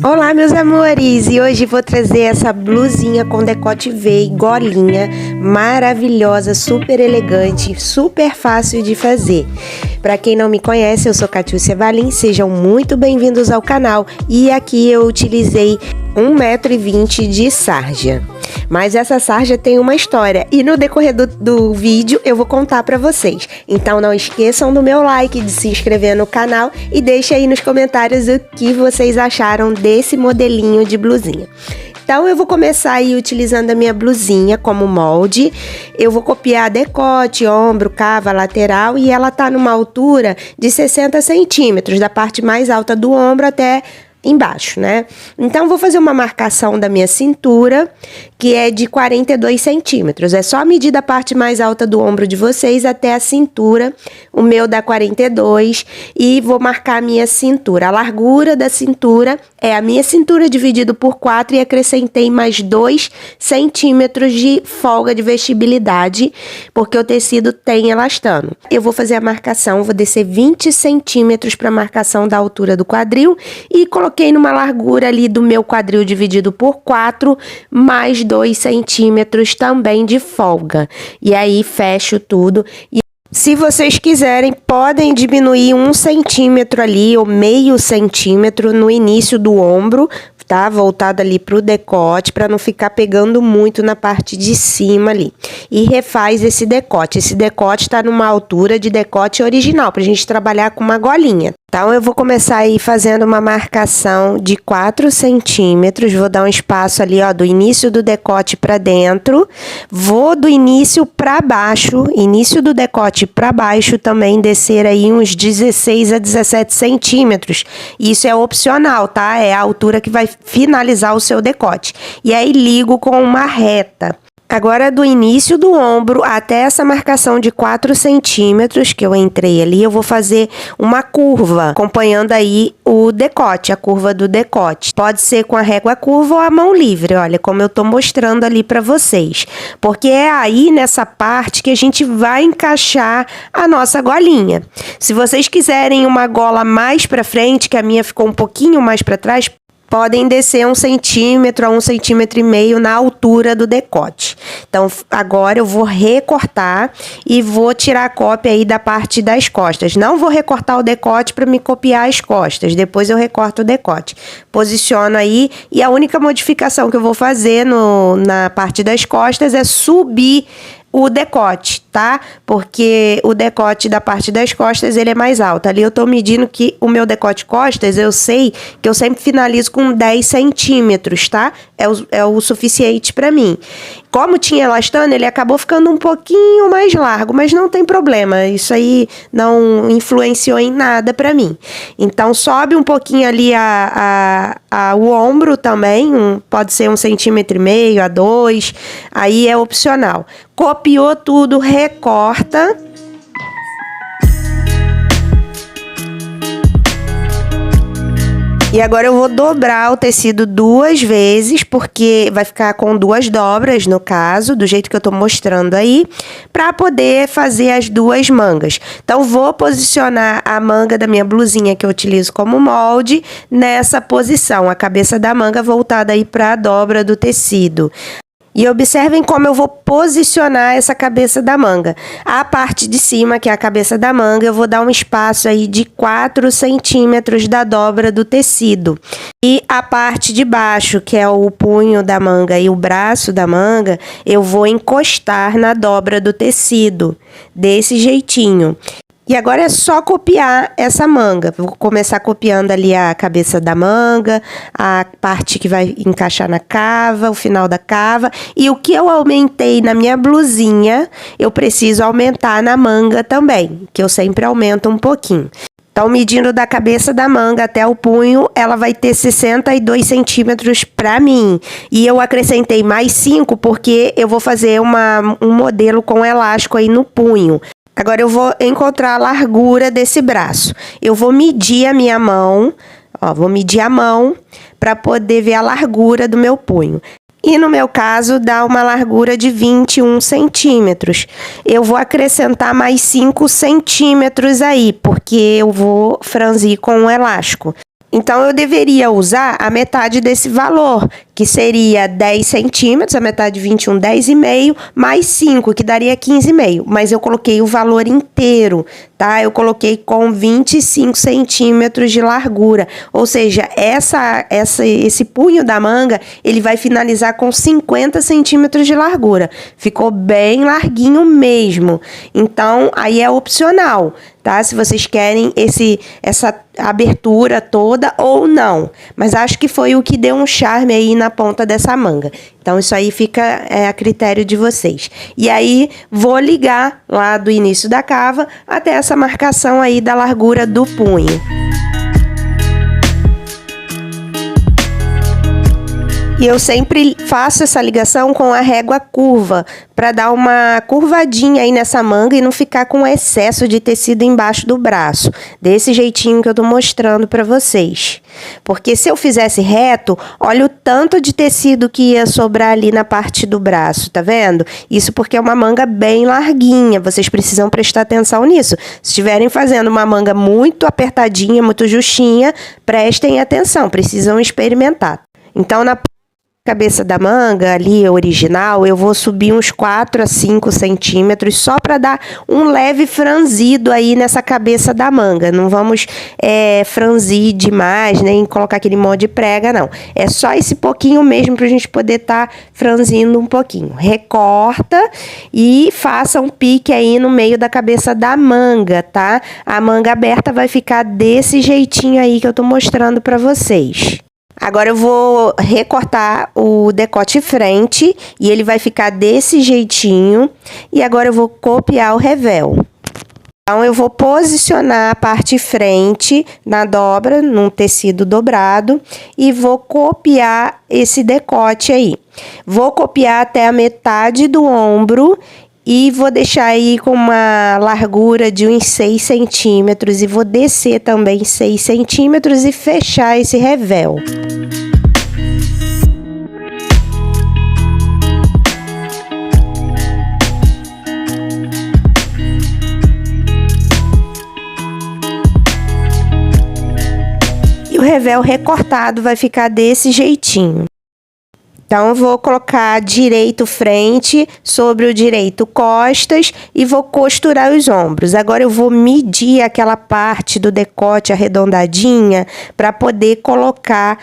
Olá, meus amores! E hoje vou trazer essa blusinha com decote V e golinha maravilhosa, super elegante, super fácil de fazer. Para quem não me conhece, eu sou Catiúcia Valim, sejam muito bem-vindos ao canal. E aqui eu utilizei 1,20 m de sarja. Mas essa sarja tem uma história e no decorrer do vídeo eu vou contar para vocês. Então não esqueçam do meu like, de se inscrever no canal e deixe aí nos comentários o que vocês acharam desse modelinho de blusinha. Então eu vou começar aí utilizando a minha blusinha como molde. Eu vou copiar decote, ombro, cava, lateral e ela tá numa altura de 60 centímetros, da parte mais alta do ombro até embaixo, né? Então, vou fazer uma marcação da minha cintura, que é de 42 centímetros. É só medir da parte mais alta do ombro de vocês até a cintura. O meu dá 42 e vou marcar a minha cintura. A largura da cintura é a minha cintura dividido por 4 e acrescentei mais 2 centímetros de folga de vestibilidade, porque o tecido tem elastano. Eu vou fazer a marcação, vou descer 20 centímetros para a marcação da altura do quadril e coloquei numa largura ali do meu quadril dividido por 4, mais 2 centímetros também de folga. E aí, fecho tudo. E se vocês quiserem, podem diminuir 1 centímetro ali, ou meio centímetro no início do ombro, tá? Voltado ali pro decote, para não ficar pegando muito na parte de cima ali. E refaz esse decote. Esse decote tá numa altura de decote original, pra gente trabalhar com uma golinha. Então, eu vou começar aí fazendo uma marcação de 4 centímetros, vou dar um espaço ali, ó, do início do decote para dentro, vou do início para baixo, início do decote para baixo também descer aí uns 16 a 17 centímetros. Isso é opcional, tá? É a altura que vai finalizar o seu decote. E aí, ligo com uma reta. Agora, do início do ombro até essa marcação de 4 centímetros que eu entrei ali, eu vou fazer uma curva, acompanhando aí o decote, a curva do decote. Pode ser com a régua curva ou a mão livre, olha, como eu tô mostrando ali para vocês. Porque é aí, nessa parte, que a gente vai encaixar a nossa golinha. Se vocês quiserem uma gola mais para frente, que a minha ficou um pouquinho mais para trás, podem descer 1 centímetro a 1,5 centímetros na altura do decote. Então, agora eu vou recortar e vou tirar a cópia aí da parte das costas. Não vou recortar o decote para me copiar as costas. Depois eu recorto o decote. Posiciono aí e a única modificação que eu vou fazer na parte das costas é subir o decote, tá? Porque o decote da parte das costas, ele é mais alto. Ali eu tô medindo que o meu decote costas, eu sei que eu sempre finalizo com 10 centímetros, tá? É o suficiente pra mim. Como tinha elastano, ele acabou ficando um pouquinho mais largo, mas não tem problema. Isso aí não influenciou em nada pra mim. Então, sobe um pouquinho ali o ombro também, pode ser 1,5 centímetro a 2, aí é opcional. Copiou tudo, recorta. E agora eu vou dobrar o tecido 2 vezes, porque vai ficar com 2 dobras, no caso, do jeito que eu tô mostrando aí, para poder fazer as 2 mangas. Então, vou posicionar a manga da minha blusinha, que eu utilizo como molde, nessa posição, a cabeça da manga voltada aí para a dobra do tecido. E observem como eu vou posicionar essa cabeça da manga. A parte de cima, que é a cabeça da manga, eu vou dar um espaço aí de 4 centímetros da dobra do tecido. E a parte de baixo, que é o punho da manga e o braço da manga, eu vou encostar na dobra do tecido, desse jeitinho. E agora é só copiar essa manga. Vou começar copiando ali a cabeça da manga, a parte que vai encaixar na cava, o final da cava. E o que eu aumentei na minha blusinha, eu preciso aumentar na manga também, que eu sempre aumento um pouquinho. Então, medindo da cabeça da manga até o punho, ela vai ter 62 centímetros para mim. E eu acrescentei mais 5 porque eu vou fazer um modelo com elástico aí no punho. Agora eu vou encontrar a largura desse braço. Eu vou medir a minha mão, ó, vou medir a mão para poder ver a largura do meu punho. E no meu caso, dá uma largura de 21 centímetros. Eu vou acrescentar mais 5 centímetros aí, porque eu vou franzir com o elástico. Então, eu deveria usar a metade desse valor, que seria 10 centímetros, a metade de 21, 10,5, mais 5, que daria 15,5. Mas eu coloquei o valor inteiro, tá? Eu coloquei com 25 centímetros de largura. Ou seja, esse punho da manga, ele vai finalizar com 50 centímetros de largura. Ficou bem larguinho mesmo. Então, aí é opcional, tá? Se vocês querem essa abertura toda ou não. Mas acho que foi o que deu um charme aí na ponta dessa manga. Então, isso aí fica a critério de vocês. E aí, vou ligar lá do início da cava até essa marcação aí da largura do punho. E eu sempre faço essa ligação com a régua curva, para dar uma curvadinha aí nessa manga e não ficar com excesso de tecido embaixo do braço. Desse jeitinho que eu tô mostrando para vocês. Porque se eu fizesse reto, olha o tanto de tecido que ia sobrar ali na parte do braço, tá vendo? Isso porque é uma manga bem larguinha, vocês precisam prestar atenção nisso. Se estiverem fazendo uma manga muito apertadinha, muito justinha, prestem atenção, precisam experimentar. Então, na cabeça da manga ali, original, eu vou subir uns 4 a 5 centímetros só para dar um leve franzido aí nessa cabeça da manga. Não vamos franzir demais, nem colocar aquele monte de prega, não. É só esse pouquinho mesmo pra gente poder estar franzindo um pouquinho. Recorta e faça um pique aí no meio da cabeça da manga, tá? A manga aberta vai ficar desse jeitinho aí que eu tô mostrando pra vocês. Agora eu vou recortar o decote frente e ele vai ficar desse jeitinho. E agora eu vou copiar o revel. Então, eu vou posicionar a parte frente na dobra, num tecido dobrado, e vou copiar esse decote aí. Vou copiar até a metade do ombro e vou deixar aí com uma largura de uns 6 centímetros e vou descer também 6 centímetros e fechar esse revel. E o revel recortado vai ficar desse jeitinho. Então, eu vou colocar direito frente sobre o direito costas e vou costurar os ombros. Agora, eu vou medir aquela parte do decote arredondadinha para poder colocar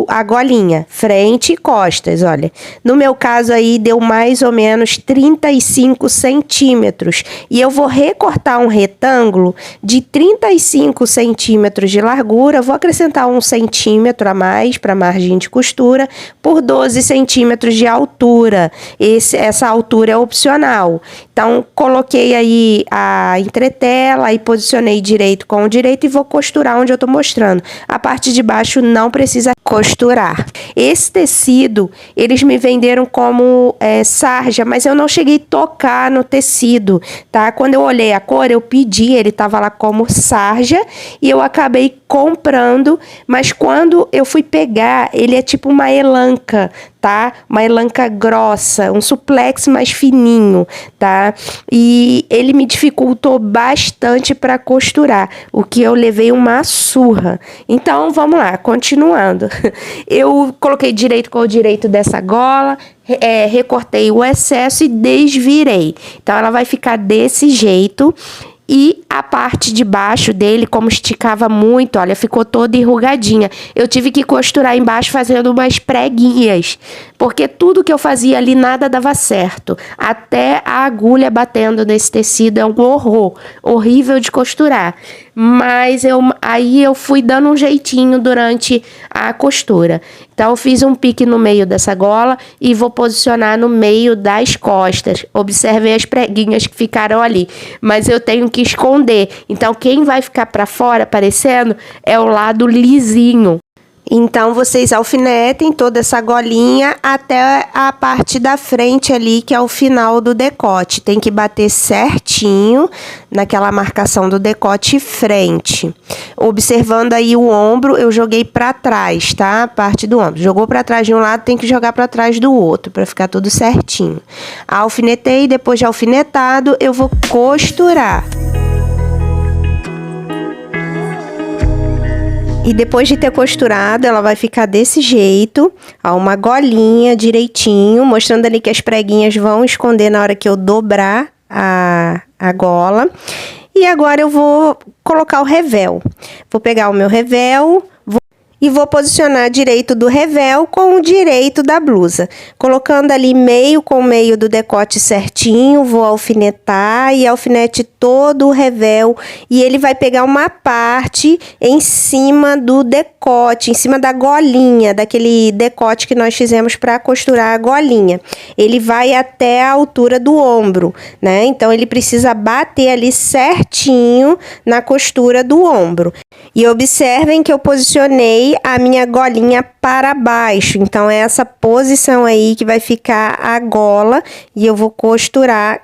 a golinha, frente e costas, olha. No meu caso aí, deu mais ou menos 35 centímetros. E eu vou recortar um retângulo de 35 centímetros de largura. Vou acrescentar 1 centímetro a mais para a margem de costura por 12 centímetros de altura. Essa altura é opcional. Então, coloquei aí a entretela e posicionei direito com o direito e vou costurar onde eu tô mostrando. A parte de baixo não precisa costurar. Esse tecido, eles me venderam como sarja, mas eu não cheguei a tocar no tecido, tá? Quando eu olhei a cor, eu pedi, ele tava lá como sarja e eu acabei comprando, mas quando eu fui pegar, ele é tipo uma elanca, tá? Uma elanca grossa, um suplex mais fininho, tá? E ele me dificultou bastante para costurar, o que eu levei uma surra. Então, vamos lá, continuando. Eu coloquei direito com o direito dessa gola, recortei o excesso e desvirei. Então, ela vai ficar desse jeito. E a parte de baixo dele, como esticava muito, olha, ficou toda enrugadinha. Eu tive que costurar embaixo fazendo umas preguinhas, porque tudo que eu fazia ali nada dava certo. Até a agulha batendo nesse tecido é um horror, horrível de costurar. Mas aí eu fui dando um jeitinho durante a costura. Então, eu fiz um pique no meio dessa gola e vou posicionar no meio das costas. Observem as preguinhas que ficaram ali. Mas eu tenho que esconder. Então, quem vai ficar para fora aparecendo é o lado lisinho. Então, vocês alfinetem toda essa golinha até a parte da frente ali, que é o final do decote. Tem que bater certinho naquela marcação do decote frente. Observando aí o ombro, eu joguei para trás, tá? A parte do ombro. Jogou para trás de um lado, tem que jogar para trás do outro, para ficar tudo certinho. Alfinetei, depois de alfinetado, eu vou costurar. E depois de ter costurado, ela vai ficar desse jeito, ó, uma golinha direitinho, mostrando ali que as preguinhas vão esconder na hora que eu dobrar a gola. E agora eu vou colocar o revel. Vou pegar o meu revel e vou posicionar direito do revel com o direito da blusa. Colocando ali meio com meio do decote certinho, vou alfinetar e alfinete todo o revel. E ele vai pegar uma parte em cima do decote, em cima da golinha, daquele decote que nós fizemos para costurar a golinha. Ele vai até a altura do ombro, né? Então, ele precisa bater ali certinho na costura do ombro. E observem que eu posicionei a minha golinha para baixo, então é essa posição aí que vai ficar a gola e eu vou costurar,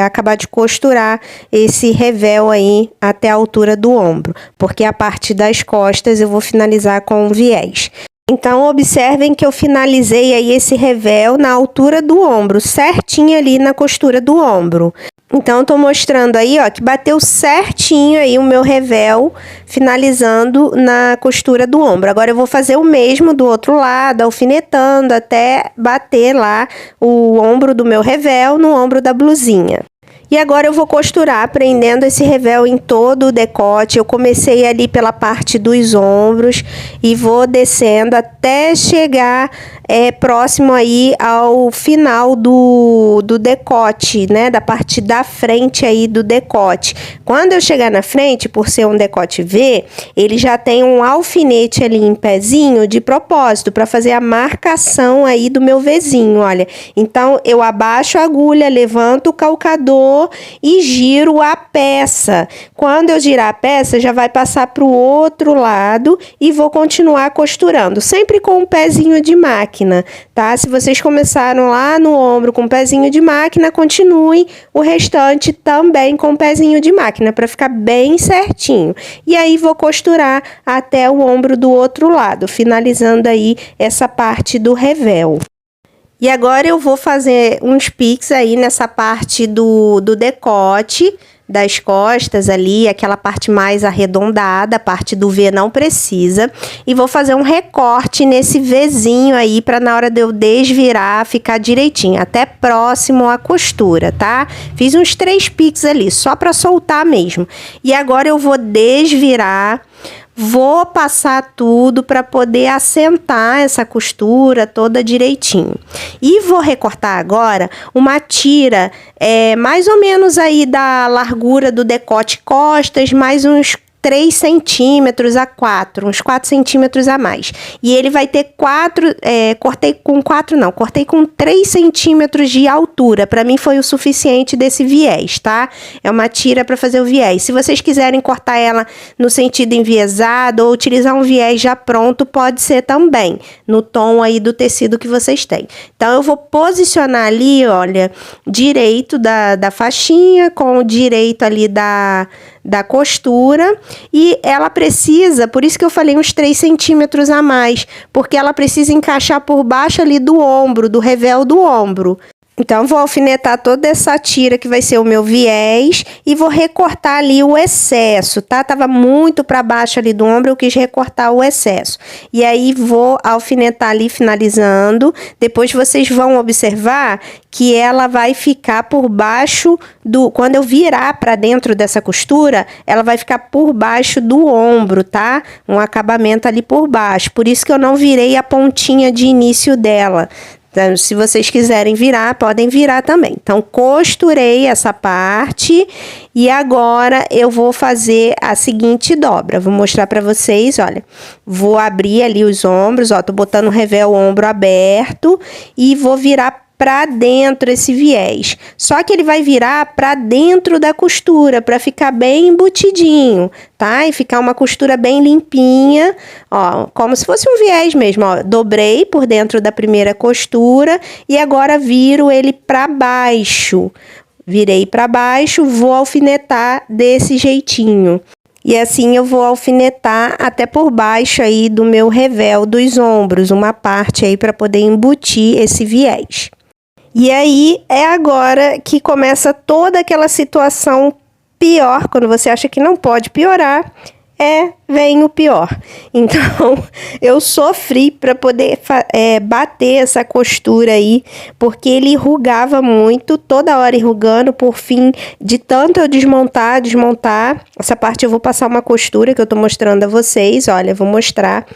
acabar de costurar esse revel aí até a altura do ombro, porque a parte das costas eu vou finalizar com viés. Então, observem que eu finalizei aí esse revel na altura do ombro, certinho ali na costura do ombro. Então, eu tô mostrando aí, ó, que bateu certinho aí o meu revel, finalizando na costura do ombro. Agora, eu vou fazer o mesmo do outro lado, alfinetando até bater lá o ombro do meu revel no ombro da blusinha. E agora eu vou costurar, prendendo esse revel em todo o decote. Eu comecei ali pela parte dos ombros e vou descendo até chegar próximo aí ao final do decote, né? Da parte da frente aí do decote. Quando eu chegar na frente, por ser um decote V, ele já tem um alfinete ali em pezinho de propósito, para fazer a marcação aí do meu Vzinho, olha. Então, eu abaixo a agulha, levanto o calcador e giro a peça. Quando eu girar a peça, já vai passar para o outro lado e vou continuar costurando, sempre com um pezinho de máquina, tá? Se vocês começaram lá no ombro com um pezinho de máquina, continuem o restante também com um pezinho de máquina, para ficar bem certinho. E aí, vou costurar até o ombro do outro lado, finalizando aí essa parte do revel. E agora eu vou fazer uns piques aí nessa parte do decote, das costas ali, aquela parte mais arredondada, a parte do V não precisa. E vou fazer um recorte nesse Vzinho aí, para na hora de eu desvirar, ficar direitinho, até próximo à costura, tá? Fiz uns 3 piques ali, só para soltar mesmo. E agora eu vou desvirar. Vou passar tudo para poder assentar essa costura toda direitinho. E vou recortar agora uma tira, mais ou menos aí da largura do decote costas, mais uns 3 centímetros a 4, uns 4 centímetros a mais. E ele vai ter 4, cortei com 3 centímetros de altura. Para mim foi o suficiente desse viés, tá? É uma tira para fazer o viés. Se vocês quiserem cortar ela no sentido enviesado ou utilizar um viés já pronto, pode ser também, no tom aí do tecido que vocês têm. Então, eu vou posicionar ali, olha, direito da faixinha com o direito ali da costura, e ela precisa, por isso que eu falei uns 3 centímetros a mais, porque ela precisa encaixar por baixo ali do ombro, do revel do ombro. Então, vou alfinetar toda essa tira que vai ser o meu viés e vou recortar ali o excesso, tá? Tava muito para baixo ali do ombro, eu quis recortar o excesso. E aí, vou alfinetar ali, finalizando. Depois, vocês vão observar que ela vai ficar por baixo do... Quando eu virar para dentro dessa costura, ela vai ficar por baixo do ombro, tá? Um acabamento ali por baixo. Por isso que eu não virei a pontinha de início dela. Então, se vocês quiserem virar, podem virar também. Então, costurei essa parte e agora eu vou fazer a seguinte dobra. Vou mostrar para vocês, olha. Vou abrir ali os ombros, ó, tô botando o revel ombro aberto e vou virar para dentro esse viés. Só que ele vai virar para dentro da costura, para ficar bem embutidinho, tá? E ficar uma costura bem limpinha, ó, como se fosse um viés mesmo, ó. Dobrei por dentro da primeira costura e agora viro ele para baixo. Virei para baixo, vou alfinetar desse jeitinho. E assim eu vou alfinetar até por baixo aí do meu revel dos ombros, uma parte aí para poder embutir esse viés. E aí, é agora que começa toda aquela situação pior, quando você acha que não pode piorar, vem o pior. Então, eu sofri para poder bater essa costura aí, porque ele enrugava muito, toda hora enrugando. Por fim, de tanto eu desmontar, essa parte eu vou passar uma costura que eu tô mostrando a vocês, olha, vou mostrar.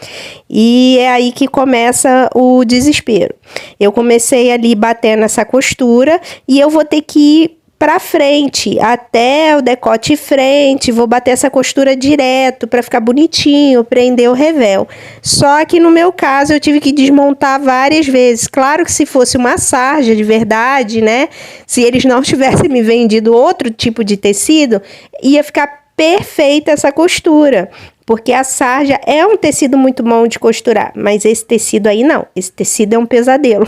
E é aí que começa o desespero. Eu comecei ali batendo essa costura e eu vou ter que ir para frente, até o decote frente, vou bater essa costura direto para ficar bonitinho, prender o revel. Só que no meu caso eu tive que desmontar várias vezes. Claro que se fosse uma sarja de verdade, né? Se eles não tivessem me vendido outro tipo de tecido, ia ficar perfeita essa costura. Porque a sarja é um tecido muito bom de costurar, mas esse tecido aí não, esse tecido é um pesadelo.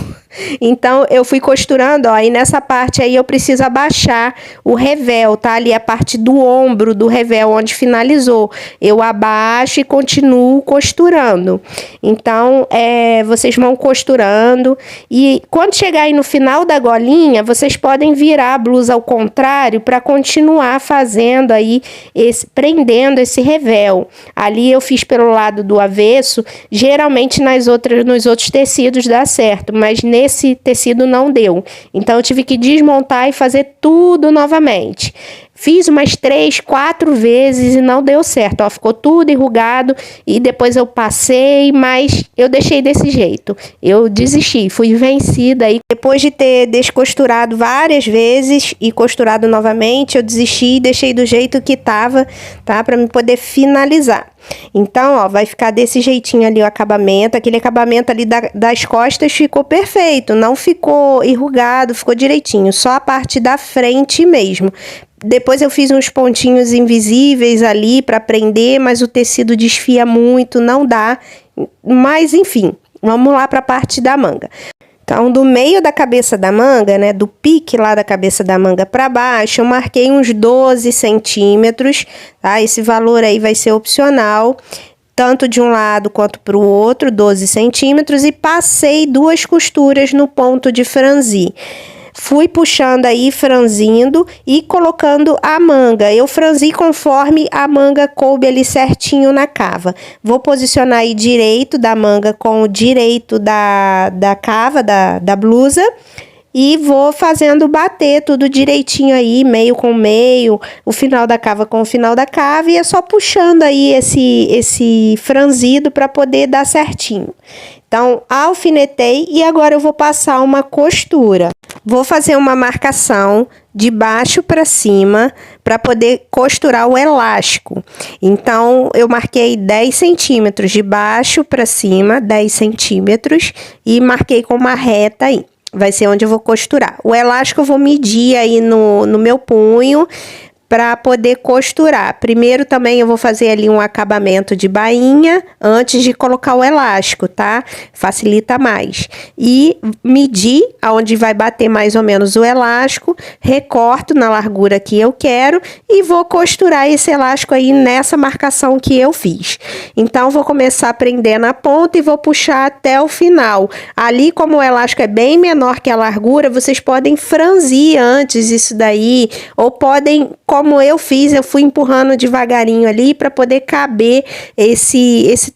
Então, eu fui costurando, ó, e nessa parte aí eu preciso abaixar o revel, tá? Ali a parte do ombro do revel, onde finalizou. Eu abaixo e continuo costurando. Então, vocês vão costurando e quando chegar aí no final da golinha, vocês podem virar a blusa ao contrário para continuar fazendo aí, prendendo esse revel. Ali eu fiz pelo lado do avesso, geralmente nos outros tecidos dá certo, mas nesse tecido não deu. Então eu tive que desmontar e fazer tudo novamente. Fiz umas 3, 4 vezes e não deu certo, ó, ficou tudo enrugado e depois eu passei, mas eu deixei desse jeito. Eu desisti, fui vencida aí. Depois de ter descosturado várias vezes e costurado novamente, eu desisti e deixei do jeito que tava, tá? Pra me poder finalizar. Então, ó, vai ficar desse jeitinho ali o acabamento. Aquele acabamento ali das costas ficou perfeito, não ficou enrugado, ficou direitinho, só a parte da frente mesmo. Depois eu fiz uns pontinhos invisíveis ali para prender, mas o tecido desfia muito, não dá. Mas enfim, vamos lá para a parte da manga. Então, do meio da cabeça da manga, né, do pique lá da cabeça da manga para baixo, eu marquei uns 12 centímetros, tá? Esse valor aí vai ser opcional, tanto de um lado quanto para o outro, 12 centímetros, e passei 2 costuras no ponto de franzir. Fui puxando aí, franzindo e colocando a manga. Eu franzi conforme a manga coube ali certinho na cava. Vou posicionar aí direito da manga com o direito da cava, da blusa. E vou fazendo bater tudo direitinho aí, meio com meio, o final da cava com o final da cava. E é só puxando aí esse franzido para poder dar certinho. Então, alfinetei e agora eu vou passar uma costura. Vou fazer uma marcação de baixo para cima para poder costurar o elástico. Então, eu marquei 10 centímetros de baixo para cima, 10 centímetros e marquei com uma reta aí. Vai ser onde eu vou costurar. O elástico eu vou medir aí no meu punho para poder costurar. Primeiro também eu vou fazer ali um acabamento de bainha antes de colocar o elástico, tá? Facilita mais. E medir aonde vai bater mais ou menos o elástico, recorto na largura que eu quero e vou costurar esse elástico aí nessa marcação que eu fiz. Então, vou começar a prender na ponta e vou puxar até o final. Ali, como o elástico é bem menor que a largura, vocês podem franzir antes isso daí, ou podem, como eu fiz, eu fui empurrando devagarinho ali para poder caber esse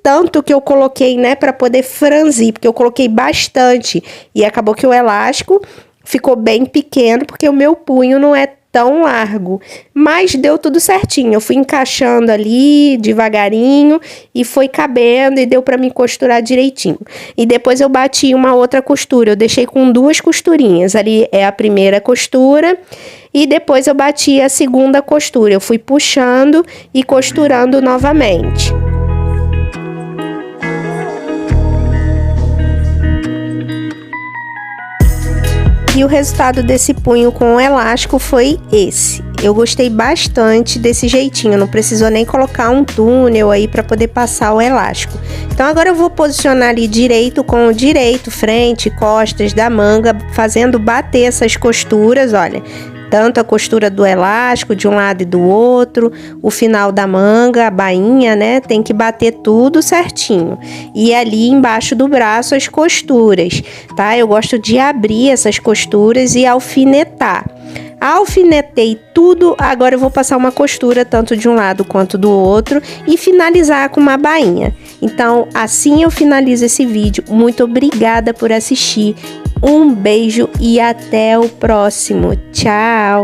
tanto que eu coloquei, né, para poder franzir, porque eu coloquei bastante e acabou que o elástico ficou bem pequeno, porque o meu punho não é tão largo, mas deu tudo certinho. Eu fui encaixando ali devagarinho e foi cabendo e deu para me costurar direitinho. E depois eu bati uma outra costura, eu deixei com 2 costurinhas. Ali é a primeira costura e depois eu bati a segunda costura. Eu fui puxando e costurando novamente. E o resultado desse punho com o elástico foi esse. Eu gostei bastante desse jeitinho, não precisou nem colocar um túnel aí para poder passar o elástico. Então agora eu vou posicionar ali direito com o direito, frente, costas da manga, fazendo bater essas costuras, olha. Tanto a costura do elástico de um lado e do outro, o final da manga, a bainha, né? Tem que bater tudo certinho. E ali embaixo do braço as costuras, tá? Eu gosto de abrir essas costuras e alfinetar. Alfinetei tudo, agora eu vou passar uma costura tanto de um lado quanto do outro e finalizar com uma bainha. Então, assim eu finalizo esse vídeo. Muito obrigada por assistir. Um beijo e até o próximo. Tchau!